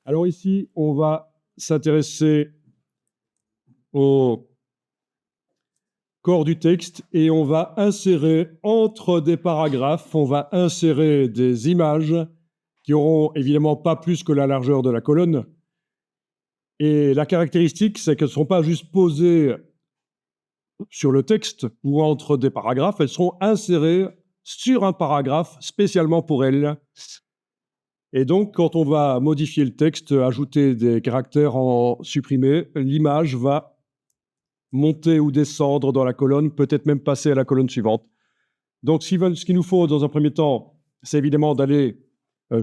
Alors ici, on va s'intéresser au corps du texte et on va insérer entre des paragraphes, on va insérer des images qui auront évidemment pas plus que la largeur de la colonne. Et la caractéristique, c'est qu'elles ne seront pas juste posées sur le texte ou entre des paragraphes, elles seront insérées sur un paragraphe spécialement pour elles. Et donc, quand on va modifier le texte, ajouter des caractères, en supprimer, l'image va monter ou descendre dans la colonne, peut-être même passer à la colonne suivante. Donc, ce qu'il nous faut dans un premier temps, c'est évidemment d'aller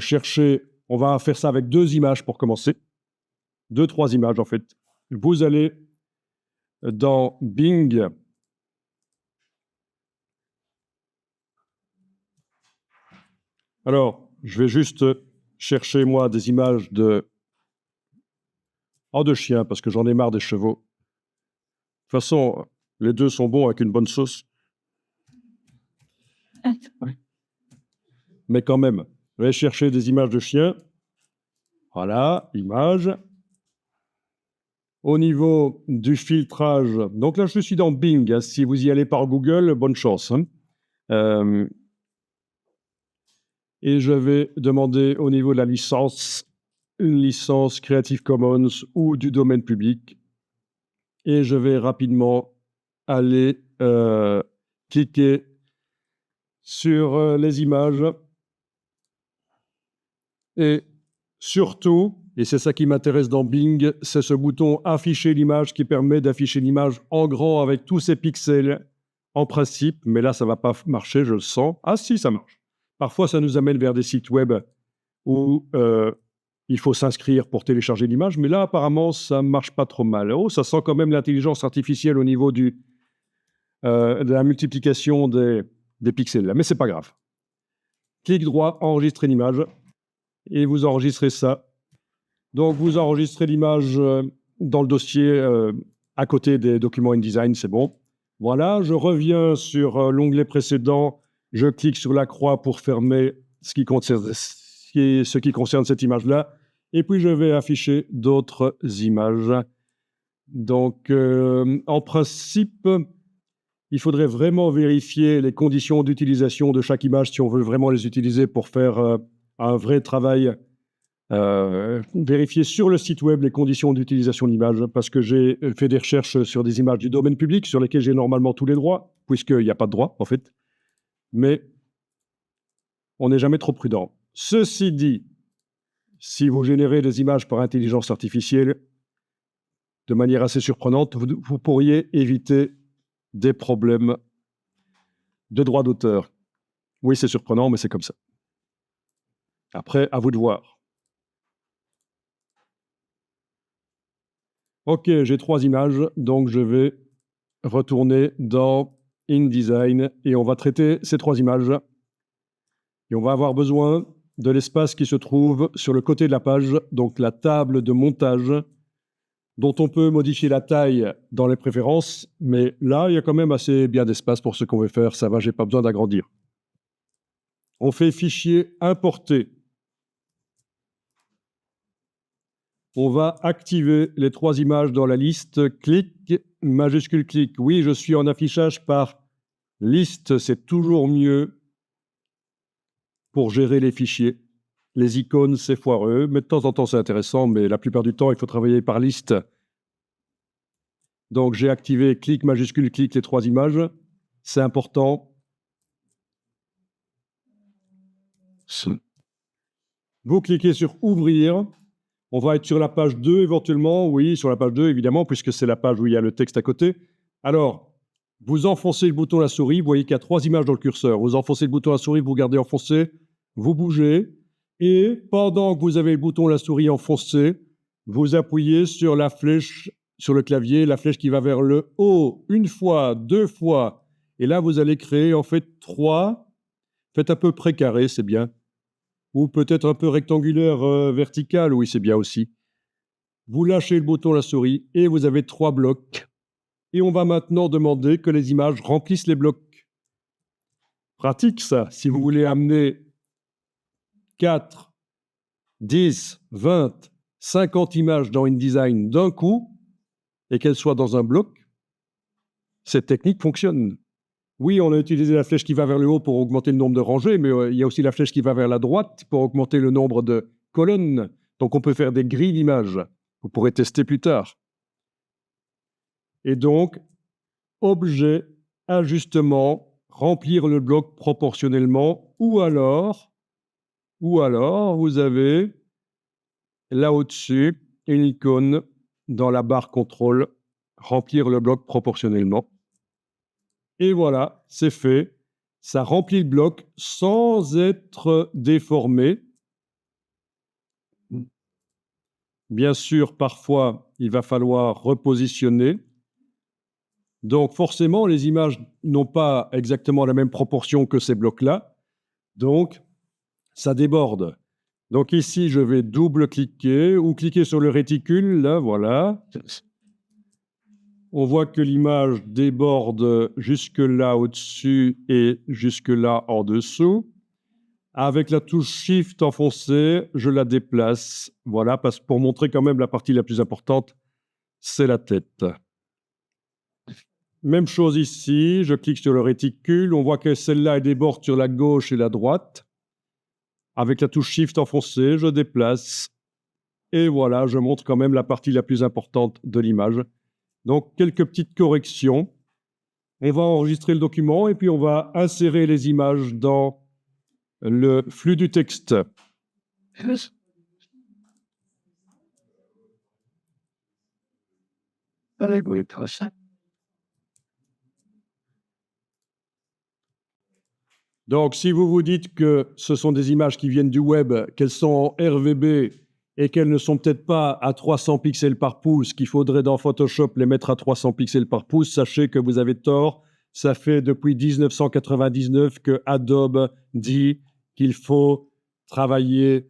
chercher, on va faire ça avec 2 images pour commencer, 2-3 images en fait. Vous allez dans Bing, alors je vais juste chercher moi des images de chiens, parce que j'en ai marre des chevaux. De toute façon, les deux sont bons avec une bonne sauce. Mais quand même, je vais chercher des images de chiens. Voilà, images. Au niveau du filtrage, donc là je suis dans Bing, hein. Si vous y allez par Google, bonne chance, hein. Et je vais demander au niveau de la licence, une licence Creative Commons ou du domaine public. Et je vais rapidement aller cliquer sur les images. Et surtout, et c'est ça qui m'intéresse dans Bing, c'est ce bouton « Afficher l'image » qui permet d'afficher l'image en grand avec tous ces pixels en principe. Mais là, ça ne va pas marcher, je le sens. Ah si, ça marche. Parfois, ça nous amène vers des sites web où il faut s'inscrire pour télécharger l'image. Mais là, apparemment, ça ne marche pas trop mal. Oh, ça sent quand même l'intelligence artificielle au niveau de la multiplication des pixels. Là. Mais ce n'est pas grave. Clic droit, enregistrer l'image. Et vous enregistrez ça. Donc, vous enregistrez l'image dans le dossier à côté des documents InDesign, c'est bon. Voilà, je reviens sur l'onglet précédent. Je clique sur la croix pour fermer ce qui concerne cette image-là. Et puis, je vais afficher d'autres images. Donc, en principe, il faudrait vraiment vérifier les conditions d'utilisation de chaque image si on veut vraiment les utiliser pour faire un vrai travail. Vérifier sur le site web les conditions d'utilisation de l'image, parce que j'ai fait des recherches sur des images du domaine public sur lesquelles j'ai normalement tous les droits, puisqu'il n'y a pas de droit, en fait. Mais on n'est jamais trop prudent. Ceci dit, si vous générez des images par intelligence artificielle de manière assez surprenante, vous pourriez éviter des problèmes de droit d'auteur. Oui, c'est surprenant, mais c'est comme ça. Après, à vous de voir. Ok, j'ai 3 images, donc je vais retourner dans InDesign et on va traiter ces 3 images. Et on va avoir besoin de l'espace qui se trouve sur le côté de la page, donc la table de montage, dont on peut modifier la taille dans les préférences, mais là, il y a quand même assez bien d'espace pour ce qu'on veut faire, ça va, j'ai pas besoin d'agrandir. On fait fichier importer. On va activer les 3 images dans la liste. Clic, majuscule clic. Oui, je suis en affichage par liste, c'est toujours mieux pour gérer les fichiers. Les icônes, c'est foireux, mais de temps en temps, c'est intéressant, mais la plupart du temps, il faut travailler par liste. Donc, j'ai activé clic, majuscule clic, les 3 images. C'est important. Vous cliquez sur ouvrir. On va être sur la page 2 éventuellement. Oui, sur la page 2, évidemment, puisque c'est la page où il y a le texte à côté. Alors, vous enfoncez le bouton à la souris. Vous voyez qu'il y a 3 images dans le curseur. Vous enfoncez le bouton à la souris, vous gardez enfoncé, vous bougez. Et pendant que vous avez le bouton à la souris enfoncé, vous appuyez sur la flèche, sur le clavier, la flèche qui va vers le haut, 1 fois, 2 fois. Et là, vous allez créer en fait 3. Faites à peu près carré, c'est bien. Ou peut-être un peu rectangulaire vertical, oui, c'est bien aussi. Vous lâchez le bouton à la souris et vous avez 3 blocs. Et on va maintenant demander que les images remplissent les blocs. Pratique ça, si vous voulez amener 4, 10, 20, 50 images dans InDesign d'un coup et qu'elles soient dans un bloc, cette technique fonctionne. Oui, on a utilisé la flèche qui va vers le haut pour augmenter le nombre de rangées, mais il y a aussi la flèche qui va vers la droite pour augmenter le nombre de colonnes. Donc on peut faire des grilles d'images. Vous pourrez tester plus tard. Et donc, objet, ajustement, remplir le bloc proportionnellement, ou alors, vous avez là au-dessus une icône dans la barre contrôle, remplir le bloc proportionnellement. Et voilà, c'est fait. Ça remplit le bloc sans être déformé. Bien sûr, parfois, il va falloir repositionner. Donc, forcément, les images n'ont pas exactement la même proportion que ces blocs-là. Donc, ça déborde. Donc ici, je vais double-cliquer ou cliquer sur le réticule, là, voilà. On voit que l'image déborde jusque là au-dessus et jusque là en dessous. Avec la touche Shift enfoncée, je la déplace. Voilà, parce pour montrer quand même la partie la plus importante, c'est la tête. Même chose ici, je clique sur le réticule. On voit que celle-là, elle déborde sur la gauche et la droite. Avec la touche Shift enfoncée, je déplace. Et voilà, je montre quand même la partie la plus importante de l'image. Donc, quelques petites corrections. On va enregistrer le document et puis on va insérer les images dans le flux du texte. Donc, si vous vous dites que ce sont des images qui viennent du web, qu'elles sont en RVB et qu'elles ne sont peut-être pas à 300 pixels par pouce, qu'il faudrait dans Photoshop les mettre à 300 pixels par pouce, sachez que vous avez tort. Ça fait depuis 1999 que Adobe dit qu'il faut travailler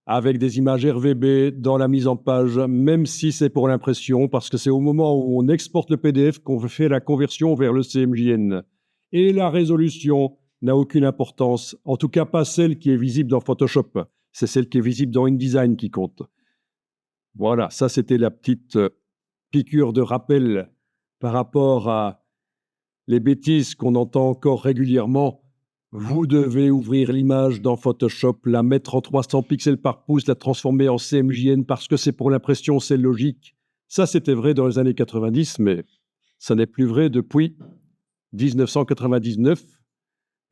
avec des images RVB dans la mise en page, même si c'est pour l'impression, parce que c'est au moment où on exporte le PDF qu'on fait la conversion vers le CMJN. Et la résolution n'a aucune importance, en tout cas pas celle qui est visible dans Photoshop, c'est celle qui est visible dans InDesign qui compte. Voilà, ça c'était la petite piqûre de rappel par rapport à les bêtises qu'on entend encore régulièrement. Vous devez ouvrir l'image dans Photoshop, la mettre en 300 pixels par pouce, la transformer en CMJN parce que c'est pour l'impression, c'est logique. Ça, c'était vrai dans les années 90, mais ça n'est plus vrai depuis 1999.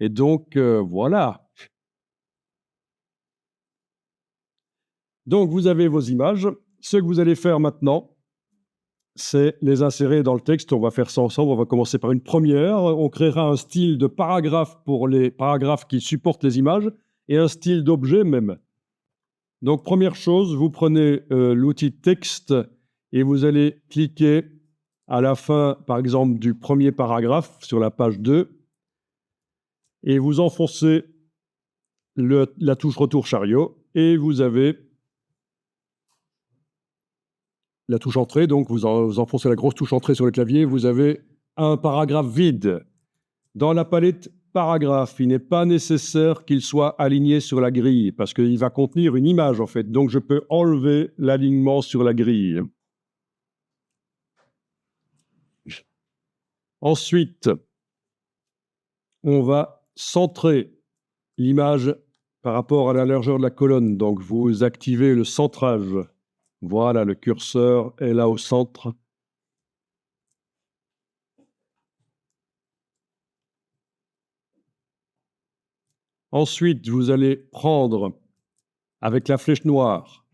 Et donc, voilà. Donc, vous avez vos images. Ce que vous allez faire maintenant, c'est les insérer dans le texte. On va faire ça ensemble. On va commencer par une première. On créera un style de paragraphe pour les paragraphes qui supportent les images et un style d'objet même. Donc, première chose, vous prenez l'outil texte et vous allez cliquer à la fin, par exemple, du premier paragraphe sur la page 2 et vous enfoncez la touche retour chariot et vous avez la touche entrée, donc vous enfoncez la grosse touche entrée sur le clavier, vous avez un paragraphe vide. Dans la palette paragraphe, il n'est pas nécessaire qu'il soit aligné sur la grille, parce qu'il va contenir une image en fait, donc je peux enlever l'alignement sur la grille. Ensuite, on va centrer l'image par rapport à la largeur de la colonne, donc vous activez le centrage. Voilà, le curseur est là au centre. Ensuite, vous allez prendre, avec la flèche noire,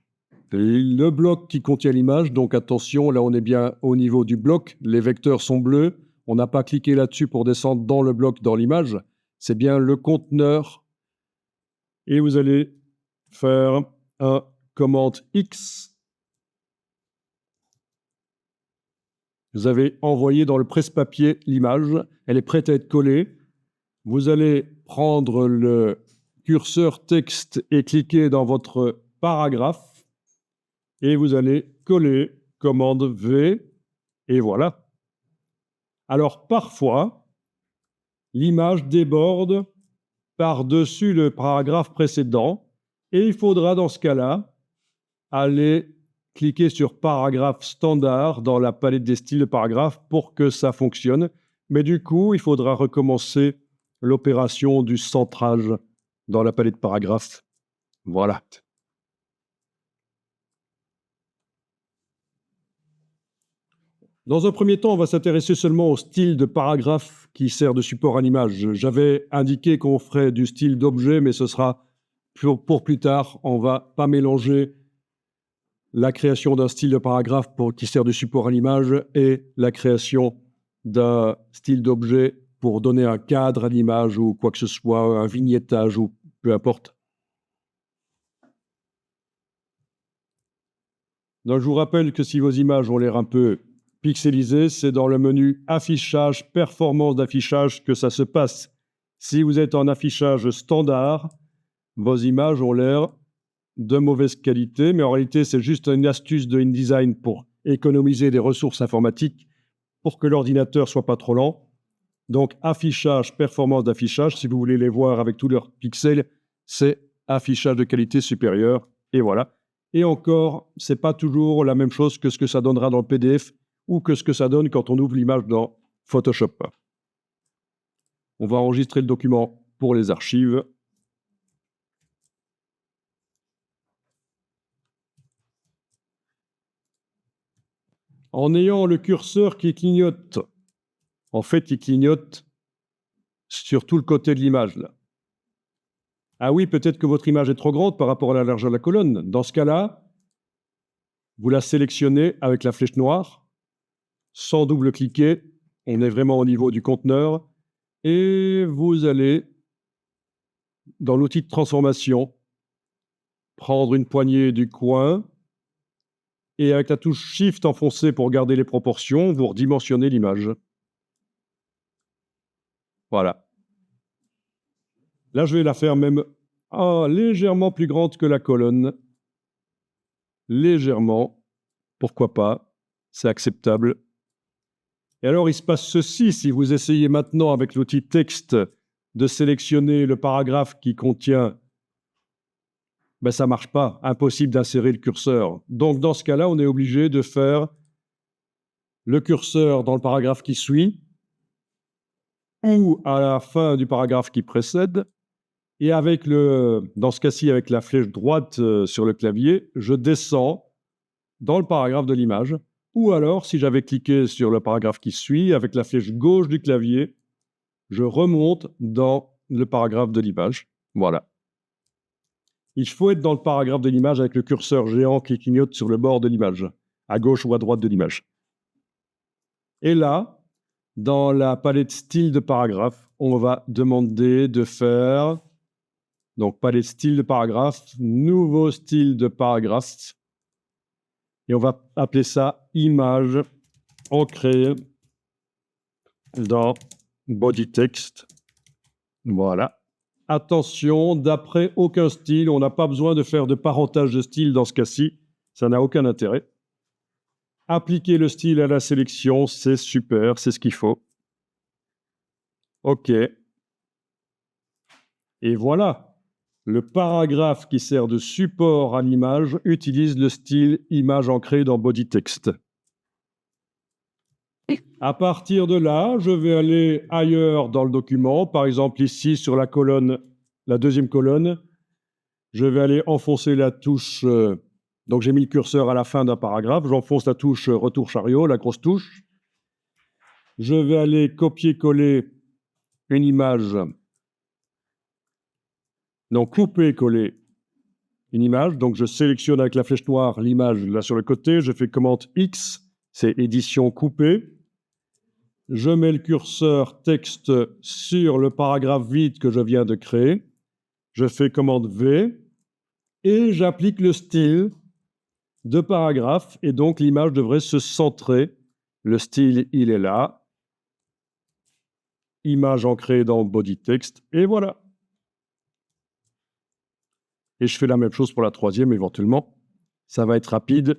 le bloc qui contient l'image. Donc attention, là on est bien au niveau du bloc. Les vecteurs sont bleus. On n'a pas cliqué là-dessus pour descendre dans le bloc, dans l'image. C'est bien le conteneur. Et vous allez faire un commande X. Vous avez envoyé dans le presse-papier l'image. Elle est prête à être collée. Vous allez prendre le curseur texte et cliquer dans votre paragraphe. Et vous allez coller commande V. Et voilà. Alors parfois, l'image déborde par-dessus le paragraphe précédent. Et il faudra dans ce cas-là aller cliquer sur paragraphe standard dans la palette des styles de paragraphe pour que ça fonctionne. Mais du coup, il faudra recommencer l'opération du centrage dans la palette paragraphe. Voilà. Dans un premier temps, on va s'intéresser seulement au style de paragraphe qui sert de support à l'image. J'avais indiqué qu'on ferait du style d'objet, mais ce sera pour plus tard. On ne va pas mélanger la création d'un style de paragraphe qui sert de support à l'image et la création d'un style d'objet pour donner un cadre à l'image ou quoi que ce soit, un vignettage ou peu importe. Donc je vous rappelle que si vos images ont l'air un peu pixelisées, c'est dans le menu affichage, performance d'affichage que ça se passe. Si vous êtes en affichage standard, vos images ont l'air de mauvaise qualité, mais en réalité, c'est juste une astuce de InDesign pour économiser des ressources informatiques pour que l'ordinateur soit pas trop lent. Donc, affichage, performance d'affichage, si vous voulez les voir avec tous leurs pixels, c'est affichage de qualité supérieure, et voilà. Et encore, c'est pas toujours la même chose que ce que ça donnera dans le PDF ou que ce que ça donne quand on ouvre l'image dans Photoshop. On va enregistrer le document pour les archives. En ayant le curseur qui clignote, en fait, il clignote sur tout le côté de l'image, là. Ah oui, peut-être que votre image est trop grande par rapport à la largeur de la colonne. Dans ce cas-là, vous la sélectionnez avec la flèche noire, sans double-cliquer. On est vraiment au niveau du conteneur. Et vous allez, dans l'outil de transformation, prendre une poignée du coin et avec la touche Shift enfoncée pour garder les proportions, vous redimensionnez l'image. Voilà. Là, je vais la faire même légèrement plus grande que la colonne. Légèrement. Pourquoi pas? C'est acceptable. Et alors, il se passe ceci. Si vous essayez maintenant avec l'outil texte de sélectionner le paragraphe qui contient, ben, ça ne marche pas. Impossible d'insérer le curseur. Donc, dans ce cas-là, on est obligé de faire le curseur dans le paragraphe qui suit ou à la fin du paragraphe qui précède. Et avec dans ce cas-ci, avec la flèche droite sur le clavier, je descends dans le paragraphe de l'image. Ou alors, si j'avais cliqué sur le paragraphe qui suit, avec la flèche gauche du clavier, je remonte dans le paragraphe de l'image. Voilà. Il faut être dans le paragraphe de l'image avec le curseur géant qui clignote sur le bord de l'image, à gauche ou à droite de l'image. Et là, dans la palette style de paragraphe, on va demander de faire, donc palette style de paragraphe, nouveau style de paragraphe, et on va appeler ça image ancrée dans body text. Voilà. Attention, d'après aucun style, on n'a pas besoin de faire de parentage de style dans ce cas-ci. Ça n'a aucun intérêt. Appliquer le style à la sélection, c'est super, c'est ce qu'il faut. OK. Et voilà. Le paragraphe qui sert de support à l'image utilise le style image ancrée dans body text. À partir de là, je vais aller ailleurs dans le document. Par exemple, ici, sur la colonne, la deuxième colonne, je vais aller enfoncer la touche. Donc, j'ai mis le curseur à la fin d'un paragraphe. J'enfonce la touche retour chariot, la grosse touche. Je vais aller copier-coller une image. Donc, couper-coller une image. Donc, je sélectionne avec la flèche noire l'image là sur le côté. Je fais commande X, c'est édition coupée. Je mets le curseur texte sur le paragraphe vide que je viens de créer. Je fais commande V et j'applique le style de paragraphe et donc l'image devrait se centrer. Le style, il est là. Image ancrée dans body text et voilà. Et je fais la même chose pour la troisième éventuellement. Ça va être rapide.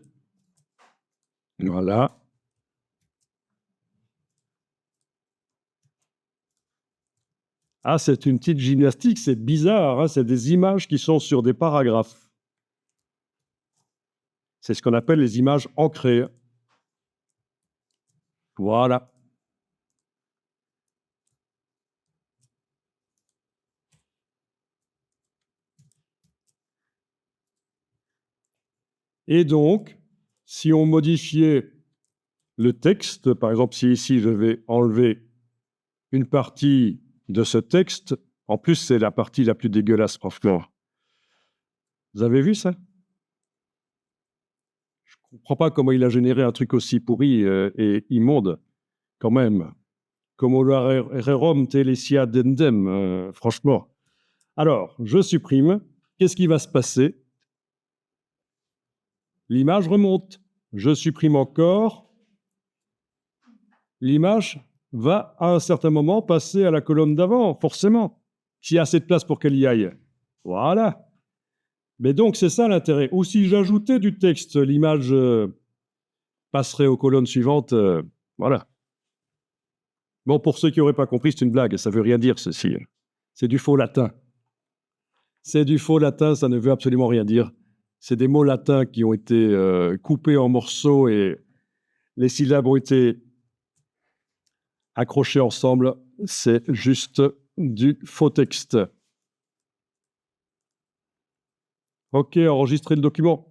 Voilà. Ah, c'est une petite gymnastique, c'est bizarre, hein, c'est des images qui sont sur des paragraphes. C'est ce qu'on appelle les images ancrées. Voilà. Et donc, si on modifiait le texte, par exemple, si ici je vais enlever une partie de ce texte, en plus c'est la partie la plus dégueulasse, franchement. Vous avez vu ça? Je ne comprends pas comment il a généré un truc aussi pourri et immonde, quand même. Como rerum telesia dendem, franchement. Alors, je supprime. Qu'est-ce qui va se passer? L'image remonte. Je supprime encore. L'image va, à un certain moment, passer à la colonne d'avant, forcément, s'il y a assez de place pour qu'elle y aille. Voilà. Mais donc, c'est ça l'intérêt. Ou si j'ajoutais du texte, l'image passerait aux colonnes suivantes. Voilà. Bon, pour ceux qui n'auraient pas compris, c'est une blague. Ça ne veut rien dire, ceci. C'est du faux latin. C'est du faux latin, ça ne veut absolument rien dire. C'est des mots latins qui ont été coupés en morceaux et les syllabes ont été accrochées ensemble. C'est juste du faux texte. OK, enregistrez le document.